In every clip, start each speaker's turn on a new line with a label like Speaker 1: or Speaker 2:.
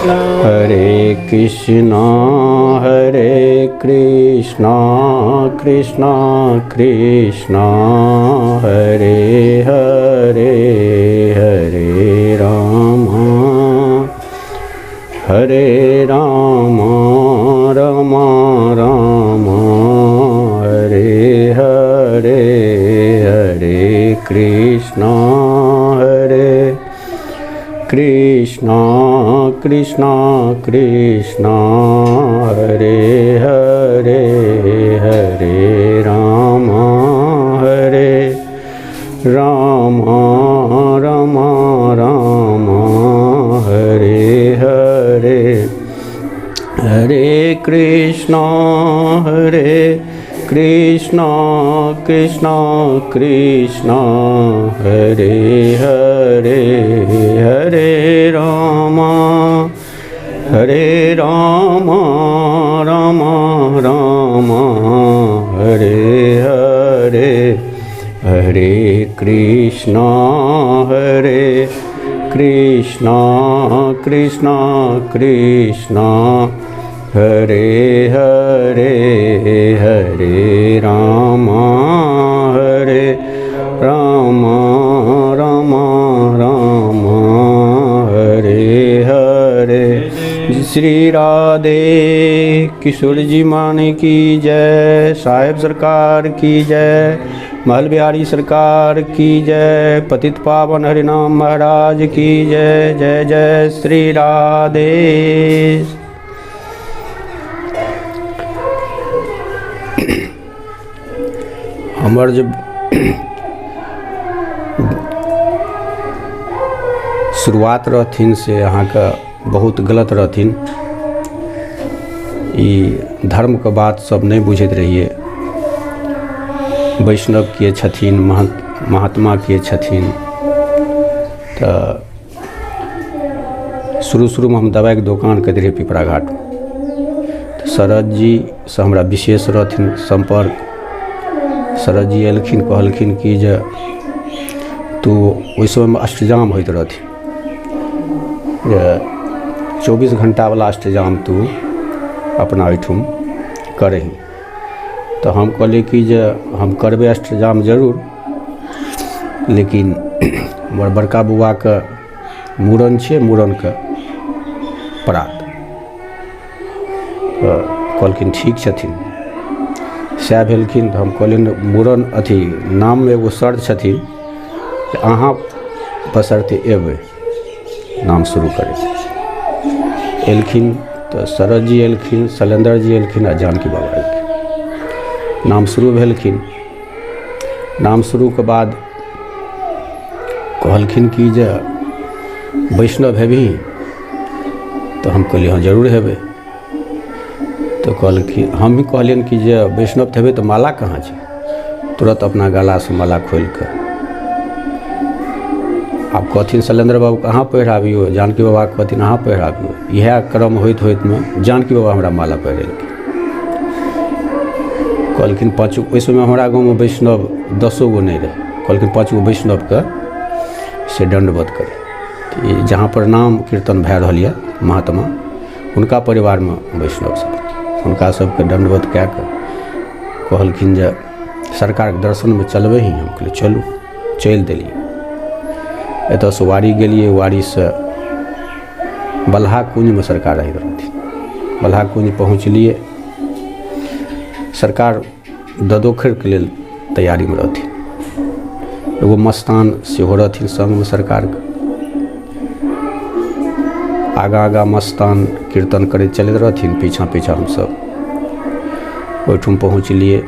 Speaker 1: हरे कृष्णा कृष्णा कृष्णा हरे हरे हरे राम राम राम हरे हरे हरे कृष्णा कृष्णा कृष्णा हरे हरे हरे राम राम राम हरे हरे हरे कृष्णा कृष्णा कृष्णा हरे हरे हरे राम राम राम हरे हरे हरे कृष्णा कृष्णा हरे हरे हरे राम राम हरे हरे। श्री राधे किशोर जी माने की जय, साहेब सरकार की जय, महल बिहारी सरकार की जय, पतित पावन हरिनाम महाराज की जय। जय जय श्री राधे। हमर जब शुरुआत रहथिन से अहाँके बहुत गलत रहथिन, ई धर्म के बात सब नहीं बुझैत रहिए। वैष्णव के छथिन, महात्मा के छथिन। तो शुरू में हम दवाई के दुकान करते रहे पिपरा घाट। तो शरद जी से हमरा विशेष रहथिन संपर्क। शरद जी एलखिन, कहलखिन कि जे तू ओहि समय में अष्टजाम होइत रहथिन, जे 24 घंटा वाला अष्टजाम तू अपना ओहिठुम करही। तो हम कहलिए कि जे हम करबे अष्टजाम जरूर, लेकिन हमर बड़का बौआ के मूड़न छै, मूड़न के परात। तो कहलखिन ठीक छथिन, सएह भेलखिन। तो हम कहलिन मूड़न अथी नाम में एगो शर्त छथिन कि अहाँ बशर्ते एबै नाम शुरू करे। एलखिन तो शरद जी एलखिन, शैलेंद्र जी एलखिन आ जानकी बाबा एलखिन। नाम शुरू भेलखिन। नाम शुरू के बाद कहलखिन कि जे वैष्णव हेबही? तो हम कहलिए हाँ जरूर हेबै। तो कहलखिन, हम भी कहलियन कि जे वैष्णव हेबै तो माला कहाँ छै? तुरंत अपना गला से माला खोल कर आब कहथिन शैलेंद्र बाबू कहाँ पहिराबियो, जानकी बाबा कहथिन अहाँ पहिराबियो। इएह क्रम होइत में जानकी बाबा हमरा माला पहिरेलखिन। कहलखिन 5 ओहि समय हमरा गाँव में वैष्णव 10 गो नहीं रहे। कहलखिन 5 गो वैष्णव के से दंडवत करे। जहाँ पर नाम कीर्तन भए रहल यऽ महात्मा, हुनका परिवार में वैष्णव सब, हुनका सबके दंडवत कए कऽ कहलखिन जे सरकार के दर्शन में चलबै ही। हम कहलिए चलू। चलि देलिए। एतऽ से वाड़ी गेलिए, वाड़ी से बल्हा कुंज में सरकार रहैत रहथिन। बल्हा कुंज पहुँचलिए। सरकार ददोखर के लेल तैयारी में रहथिन। एगो मस्तान सेहो रहथिन संग में सरकार के। आगा मस्तान कीर्तन करैत चलैत रहथिन, पीछा हम सब ओहिठुम पहुँचलिए।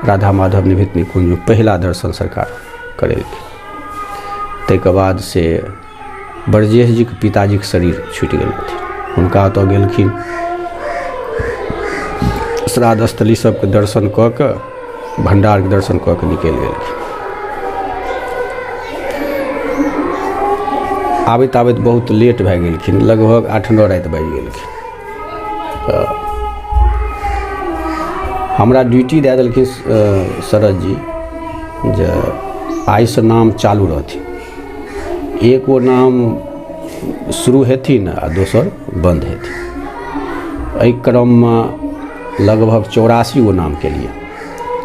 Speaker 1: राधा माधव निमित्त निकुंज में पहला दर्शन सरकार करेलखिन। ताहिके बाद से ब्रजेश जी के पिताजी के शरीर छूटि गेल रहथिन, हुनका ओतऽ गेलखिन। श्राद्ध स्थली सबके दर्शन कऽ कऽ, भंडार के दर्शन कऽ कऽ निकलि गेलखिन। आबैत बहुत लेट भए गेलखिन, लगभग 8-9 रात बाजि गेलखिन। तऽ हमरा ड्यूटी दए देलखिन शरद जी जे आइ से नाम चालू रहथिन। एक वो नाम शुरू हेथिन आ दोसर बंद हेथिन। एहि क्रममे लगभग 84 गो नाम केलिए।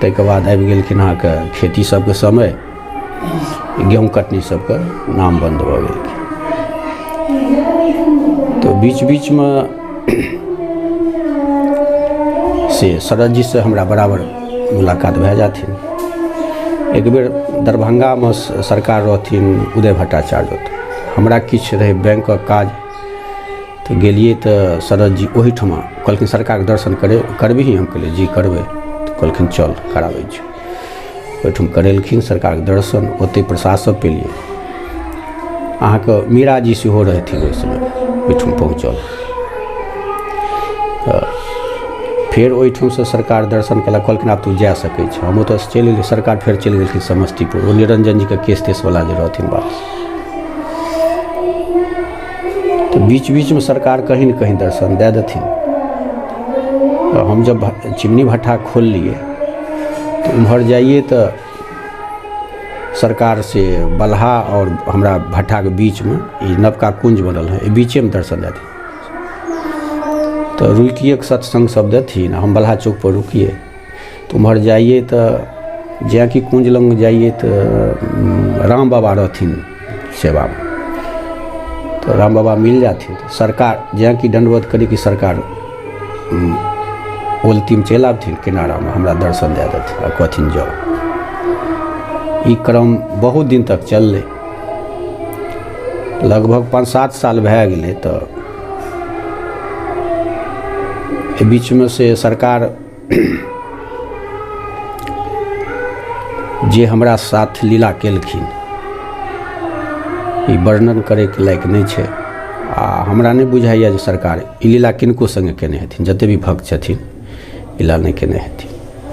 Speaker 1: ताहिके बाद आबि गेलखिन अहाँके खेती सबके समय, गेहूँ कटनी सबके नाम बंद भऽ गेलखिन। तो बीच बीचमे से शरद जी से हमरा बराबर मुलाकात भए जाथिन। एक बेर दरभंगामे सरकार रहथिन उदय भट्टाचार्य, हमरा किछु रहै बैंकक काज, तऽ गेलिए तऽ शरद जी ओहिठमा कहलखिन सरकारके दर्शन करबिही? हम कहलिए जी करबै। तऽ कहलखिन चल कराबै छी। ओहिठाम करेलखिन सरकारके दर्शन। ओतहि प्रसाद सब पेलिए। अहाँके मीरा जी सेहो रहथिन ओहि समय ओहिठाम पहुँचल। फेर ओहिठामसँ सरकार दर्शन कयलक, कहलखिन आब तू जा सकै छ। हम ओतऽसँ चलि एलिए। सरकार फेर चलि गेलखिन समस्तीपुर, ओ निरंजन जीके केस तेसवला जे रहथिन बात। तऽ बीच बीचमे सरकार कहीं न कहीं दर्शन दए देथिन। हम जब चिमनी भट्ठा खोल लिए तो उम्हर जाइए तो सरकार से बल्हा और हमरा भट्ठा के बीच में ये नवका कुंज बनल है, बीचे में दर्शन देथिन। तो रुकिए के सत्संग सब देथिन। हम बल्हा चौक पर रुकिए तो उम्हर जाइए तो जै कि कुंज लंग जाइए तो राम बाबा रहथिन सेवा में। तो राम बाबा मिल जाथिन। तो सरकार जै कि दंडवत करी कि सरकार ओलती में चल आबथिन किनारा में, हमरा दर्शन दे देथिन आ कहथिन जाओ। ई क्रम बहुत दिन तक चललै, लगभग 5-7 साल भए गेलै। तो बीच में से सरकार जे हमरा साथ लीला केलखिन ई वर्णन करे के लायक नहीं छै। आ हमरा नहीं बुझाइए जे सरकार ई लीला किनको संगे केने हेथिन, जते भी भक्त छथिन लीला नहीं केने हेथिन।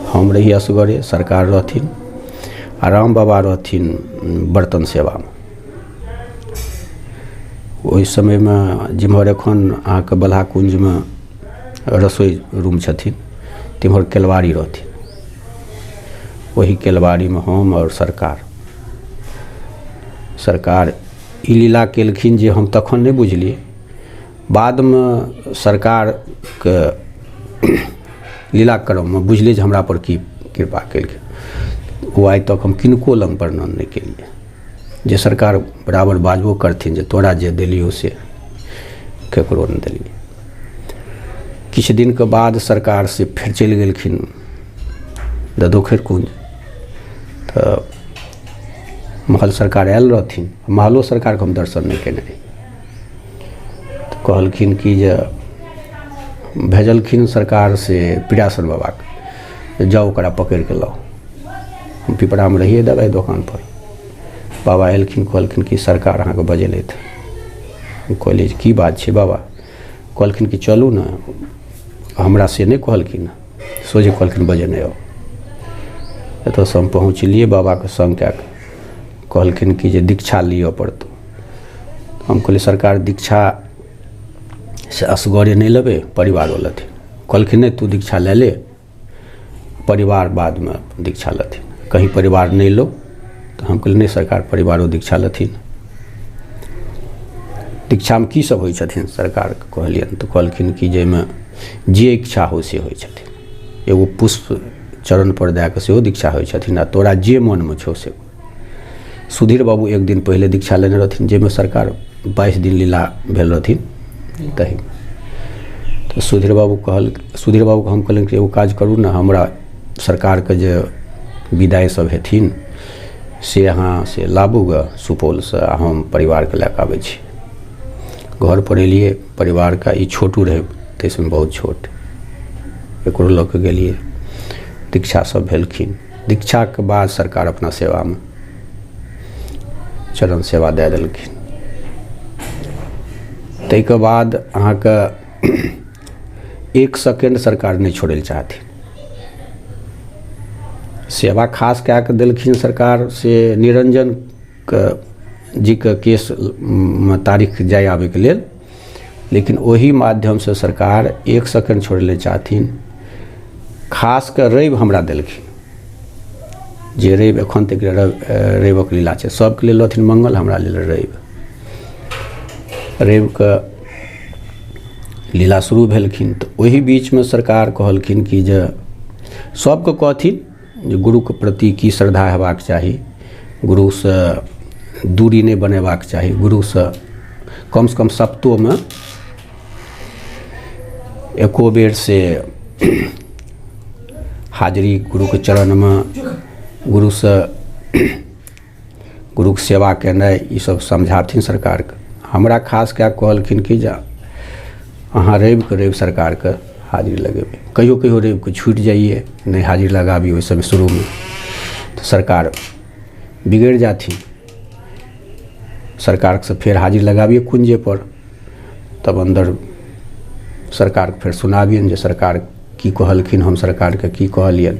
Speaker 1: हम रही असगरे, सरकार रहथिन आ राम बाबा रहथिन बर्तन सेवा में। ओहि समय में जिम्हर एखन अहाँके बल्हा कुंज में रसोई रूम छथिन, तिम्हर केलवाड़ी रहथिन। वही केलवाड़ी में हम और सरकार ई लीला केलखिन जे हम तखन नहीं बुझलिए। बाद में सरकार के लीला क्रम में बुझलिए जे हमरा पर की कृपा केलखिन। वो आइ तक हम किनको लंग वर्णन नहीं केलिए। जे सरकार बराबर बाजबो करथिन जे तोरा जे देलियो से केकरो नहीं देलिए। किछु दिन के बाद सरकार से फिर चलि गेलखिन ददोखर कुंज। तो महल सरकार आयल रहथिन, महलो सरकार के हम दर्शन नहीं केने रही। तो कहलखिन कि जे भेजलखिन सरकार से पीड़ासन बाबा के, जाओ ओकरा पकड़ के लाओ। हम पिपरा में रहिए दवाई दुकान पर। बाबा एलखिन, कहलखिन कि सरकार अहाँ के बजेलथि। हम कहलिए की बात छै बाबा? कहलखिन कि चलू ना। हमरा से नहीं कहलखिन, सोझे कहलखिन बजेने आओ। एतऽसँ हम पहुँचलिए बाबा के संग कए के। कहलखिन कि जे दीक्षा लिअ पड़तौ। हम कहलिए सरकार दीक्षा से असगरे नहीं लेबै, परिवारो लेथिन। कहलखिन नहीं तू दीक्षा ले ले, परिवार बाद में दीक्षा लेथिन। कहीं परिवार नहीं लो। तो हम कहलिए नहीं सरकार परिवारो दीक्षा लेथिन। दीक्षा में की सब होइ छथिन सरकार के कहलियन। तो कहलखिन कि जेमे जे इच्छा हो से होइ छथिन। एगो पुष्प चरण पर दे के सेहो दीक्षा होइ छथिन आ तोरा जे मन में छौ से। सुधीर बाबू एक दिन पहले दीक्षा लेने रहथिन, जेमे सरकार 22 दिन लीला भेल रहथिन तही। तो सुधीर बाबू को हम कहलिन कि एगो काज करू ना, हमरा सरकार के जे विदाई सब हेथिन से अहाँ से लाबू ग सुपौल से, हम परिवार के लैके आबै छी। घर पर एलिए, परिवार का ई छोटू रहे तैसमें बहुत छोट, एकरो लऽ के गेलिए। दीक्षा सब भेलखिन। दीक्षा के बाद सरकार अपना सेवा में चरण सेवा दे देलखिन। ताहि के बाद अहाँके 1 सेकेंड सरकार नहीं छोड़े ले चाहथिन। सेवा खास कए के देलखिन सरकार से निरंजन जी के केस में तारीख जाय आबे के लेल, लेकिन वही माध्यम से सरकार 1 सेकेंड छोड़े ले चाहथिन। खास के रवि हमरा देलखिन, जे रवि एखन तक रविक लीला छै। सबके लेल रहथिन मंगल, हमरा लेल रवि। रविके लीला शुरू भेलखिन। तऽ ओहि बीचमे सरकार कहलखिन कि जे सबके कहथिन जे गुरुके प्रति की श्रद्धा हेबाक चाही, गुरुसँ दूरी नहि बनेबाक चाही, गुरुसँ कमसँ कम सप्ताहमे एको बेर से हाजिरी गुरुके चरणमे, गुरुके सेवा केनाइ, ई सब समझाथिन सरकारके। हमरा खास कए कहलखिन कि जे अहाँ रवि सरकारके हाजिरी लगेबै, कहियो कहियो रविके छूटि जाइए, नहीं हाजिरी लगाबी ओहि समय शुरूमे, तो सरकार बिगड़ि जाथिन। सरकारसँ फेर हाजिरी लगाबिए कुंजे पर, तब अंदर सरकारके फेर सुनाबियनि जे सरकार की कहलखिन, हम सरकारके की कहलियनि।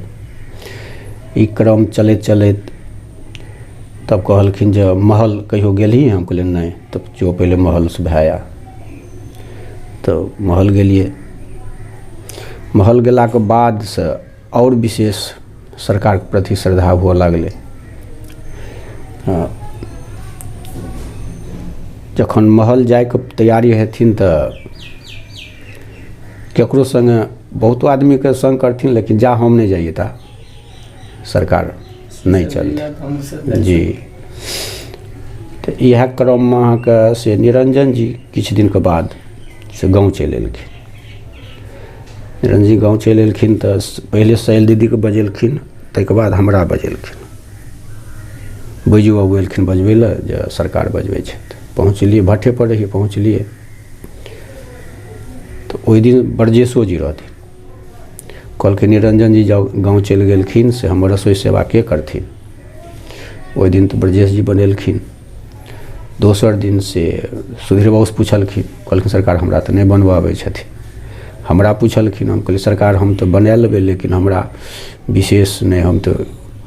Speaker 1: ई क्रम चलैत चलैत तब कहलखिन जे महल कहियो गेलही? हम कहलिए नहीं। तब जो पहले महल से भाया, तो महल गेलिए। महल गेलाके बाद से और विशेष सरकारके प्रति श्रद्धा हुअ लागलै। जखन महल जाइके तैयारी हेथिन तऽ केकरो संगे, बहुतो आदमीके संग करथिन, लेकिन जा हम नहीं जाइए ता सरकार नहीं चलती जी। तो यह क्रममे अहाँके से निरंजन जी किछु दिनके बाद से गाँव चलि एलखिन। निरंजन जी गाँव चलि एलखिन तऽ पहिले सैल दीदीके बजेलखिन, ताहिके बाद हमरा बजेलखिन। बैजू बाबू एलखिन बजबै लए जे सरकार बजबै छथि। पहुँचलिए, भट्ठे पर रहिए, पहुँचलिए तो ओहि दिन ब्रजेशो जी रहथिन। कहलखिन निरंजन जी जाओ गाँव चलि गेलखिन, से हमर रसोई सेवा के करथिन। ओहि दिन तो ब्रजेश जी बनेलखिन। दोसर दिन से सुधीर बाबूसँ पुछलखिन, कहलखिन सरकार हमरा तऽ नहीं बनबऽ आबै छथिन। हमरा पुछलखिन, हम कहलिए सरकार हम तो बना लेबै, लेकिन हमरा विशेष नहीं, हम तो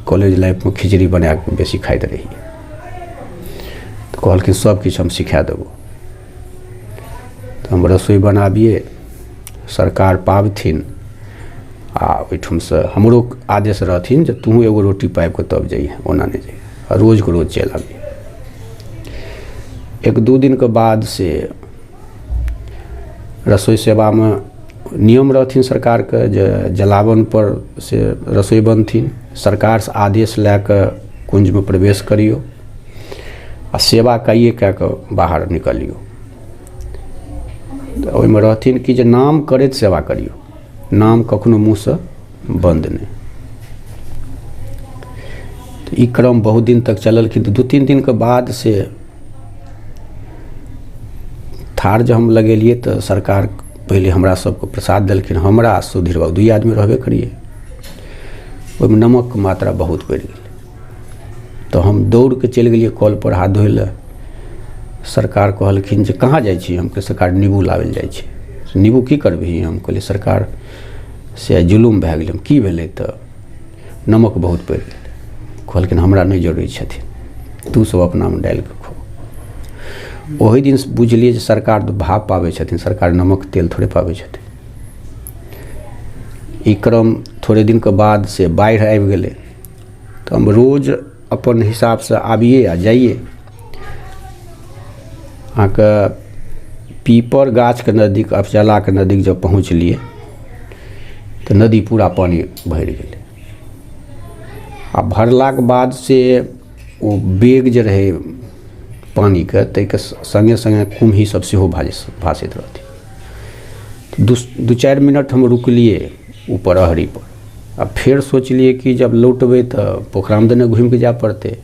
Speaker 1: कॉलेज लाइफ में खिचड़ी बना के बेसी खाइत रही। तो कहलखिन सब किछु हम सिखा देबो। तो हम रसोई बनाबिए, सरकार पाबथिन, आ ओहिठाम से हमरो आदेश रहथिन जे तू एगो रोटी पाबि के तब जइहे, ओना नहीं जइहे, रोज के रोज चलि आबिए। एक दू दिन के बाद से रसोई सेवा में नियम रहथिन सरकार के जे जलावन पर से रसोई बनथिन। सरकार से आदेश लए कऽ कुंज में प्रवेश करियो आ सेवा कइए कए कऽ बाहर निकलियो। तऽ ओहिमे रहथिन कि जे नाम करैत सेवा करियो, नाम कखनो मुँह से बंद नहीं। तो ई क्रम बहुत दिन तक चललखिन। तो 2-3 दिन के बाद से थार जब हम लगेलिए तो सरकार पहले हमरा सबको प्रसाद देलखिन। हमरा सुधीर बाबू 2 आदमी रहबे करिए। ओहिमे नमक के मात्रा बहुत बढ़ि गेल। तो हम दौड़ के चलि गेलिए कल पर हाथ धोए लए। सरकार कहलखिन जे कहाँ जाइ छी? हम कहलिए सरकार नींबू लाबै जाइ छी। नींबू की करबही? हम कहलिए सरकार से जुलूम भए गेलै। की भेलै? तऽ नमक बहुत बढ़ि गेलै। कहलखिन हमरा नहीं जरूरी छथिन, तू सब अपनामे डालि कऽ खो। ओहि दिन बुझलिए जे सरकार तो भाव पाबै छथिन, सरकार नमक तेल थोड़े पाबै छथिन। ई क्रम थोड़े दिन के बाद से बाढ़ि आबि गेलै। तो हम रोज अपन हिसाब से आबिए आ जाइए। अहाँके पीपर गाछ के नजदीक, अफजला के नजदीक जब पहुँचलिए तो नदी पूरा पानी भरि गेलै। आ भरलाक बाद से ओ बेग जे रहे पानी के, ताहिके संगे संगे कुम्ही सब सेहो भासैत रहथिन। 2-4 मिनट हम रुकलिए ऊपर अहरी पर। आ फिर सोचलिए कि जब लौटबै तो पोखरामे देने घूमि के जाए पड़तै।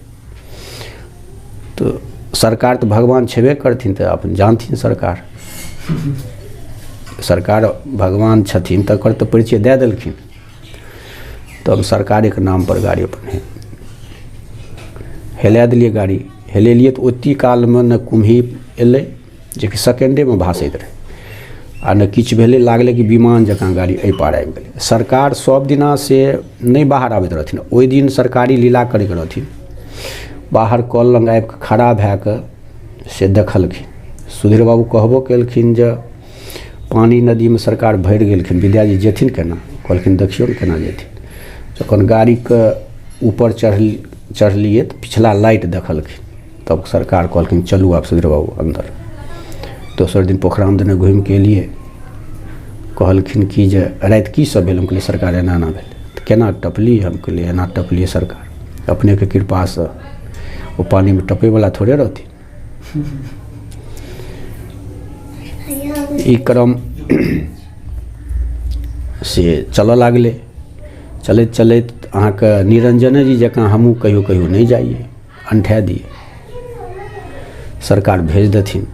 Speaker 1: तो सरकार तो भगवान छेबे करथिन, तो अपन जानथिन सरकार। सरकार भगवान छथिन, तकर तो परिचय दे देलखिन। तो हम सरकारे के नाम पर गाड़ी अपन हेला दिलिए। गाड़ी हेलेलिए तो ओत्ती काल में न कुम्ही एलै जे कि सेकेंडे में भासैत रहे, आ न किछु भेलै। लागलै कि विमान जकाँ गाड़ी एहि पार आबि गेलै। सरकार सब दिना से नहीं बाहर आबैत रहथिन। ओहि दिन सरकारी लीला करैत रहथिन। बाहर कल लग आबि कऽ खड़ा भए कऽ से देखलखिन। सुधीर बाबू कहबो केलखिन जे पानी नदी में सरकार भरि गेलखिन, विद्याजी जेथिन केना? कहलखिन देखियौ ने केना जेथिन। जखन गाड़ी के ऊपर चढ़लिए तो पिछला लाइट देखलखिन। तब सरकार कहलखिन चलू आप सुधीर बाबू अंदर। दोसर दिन पोखराम देने घुमि के एलिए, कहलखिन कि जे राति की सब भेल? हम कहलिए सरकार एना एना भेल। तऽ केना टपली? हम कहलिए एना टपलिए सरकार, अपनेके कृपासँ। वो पानीमे टपैवला थोड़े रहथिन। ई क्रम से चलऽ लागलै। चलैत चलैत अहाँके निरंजने जी जकाँ हमहूँ कहियो कहियो नहीं जाइए, अंठा दिए। सरकार भेज देथिन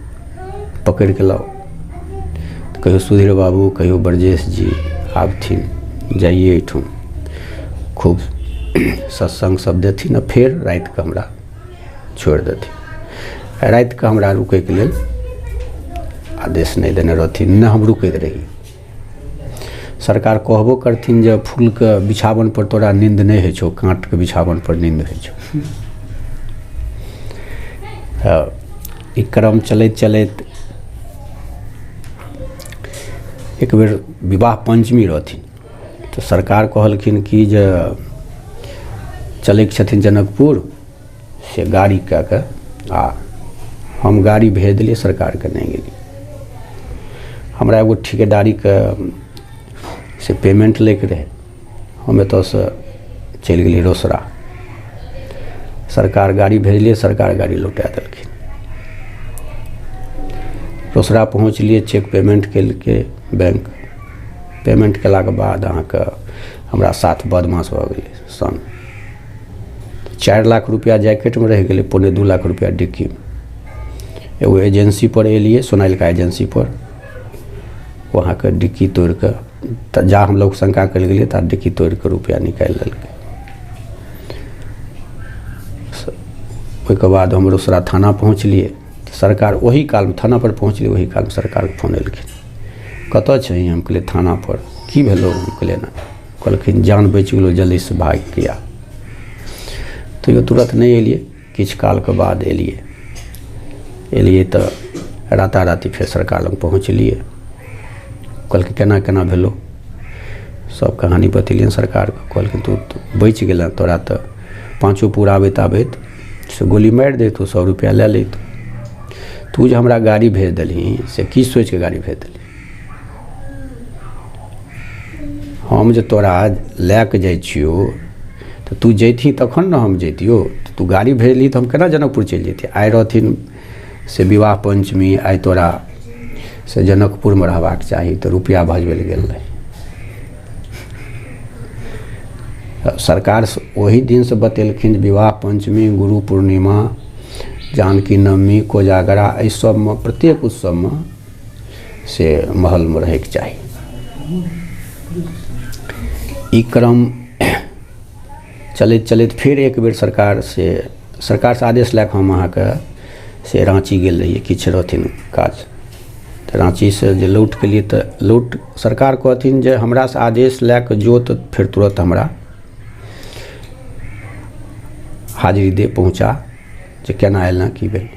Speaker 1: पकड़ि के लाओ, कहियो सुधीर बाबू, कहियो ब्रजेश जी आबथिन, जाइए एहिठुन खूब सत्संग सब देथिन आ फेर राति के हमरा छोड़ि देथिन। राति के हमरा रुकैके लेल आदेश नहीं देने रहथिन, न हम रुकैत रही। सरकार कहबो करथिन जे फूल के बिछावन पर तोरा नींद नहीं होइ छौ, कांट के बिछावन पर नींद होइ छौ। ई क्रम चलैत चलैत एक बेर विवाह पंचमी रहथिन, तो सरकार कहलखिन कि जे चलैके छथिन जनकपुर से गाड़ी कऽ के आ। हम गाड़ी भेज दिलिए, सरकार के नहीं गेली। हमरा एगो ठिकेदारी के से पेमेंट लैके रहे, हम एतऽ से चलि गेली रोसड़ा। सरकार गाड़ी भेजलिए, सरकार गाड़ी लौटा देलखिन। रोसड़ा पहुँचलिए, चेक पेमेंट केलकै बैंक, पेमेंट केलाके बाद अहाँके हमरा साथ बदमाश भऽ गेलै सन। 4 लाख रुपया जैकेटमे रहि गेलै, 2.25 लाख रुपया डिक्कीमे। एगो एजेंसी पर एलिए, सोनालिका एजेंसी पर, वहाँ के डिक्की तोड़ के, जा हम लोग शंका कर गेलिए ता डिक्की तोड़ के रुपया निकालि लेलकै। ओहिके बाद हम रोसड़ा थाना पहुँचलिए। सरकार वही काल में थाना पर पहुँचलिए, वही काल में सरकार के फोन एलखिन, कतऽ छै? हम कहलिए थाना पर। की भेलो? हम कहलिए ना। कहलखिन जान बचि गेलो, जल्दी से भाग के आ। तो यो तुरंत नहीं एलिए, किछु काल के बाद एलिए तो राताराति फिर सरकार लग पहुँचलिए। कहलखिन केना केना भेलो, सब कहानी बतेलियन सरकार के। कहलखिन तू बचि गेल, तोरा तो 5 पूरा आबैत आबैत से गोली मारि देतौ, 100 रुपया ले लेतौ। तू जे हमरा गाड़ी भेज देलही से की सोच के गाड़ी भेज देलही? हम जे तोरा लै के जाइ छियो तो तू जैथी तखन न हम जैतियो। तू गाड़ी भेजली तो हम केना जनकपुर चलि जैतियै? आइ रहथिन से विवाह पंचमी, आइ तोरा से जनकपुर में रहबाक चाही, तो रुपया भजबैल गेल रही। सरकार वही दिन से बतेलखिन विवाह पंचमी, गुरु पूर्णिमा, जानकी नवमी, कोजागरा, एहि सब में प्रत्येक उत्सव में से महल में रहे के चाही। ई क्रम चलैत चलैत फिर एक बेर सरकार से आदेश लैके हम अहाँके से रांची गेल रहिए, किछु रहथिन काज। तो रांची से जे लौट के लिए तो लौट सरकार कहथिन जे हमरा से आदेश लैके जो, तो फिर तुरंत हमरा हाजिरी दे पहुँचा जे केना आयल ना की भेल।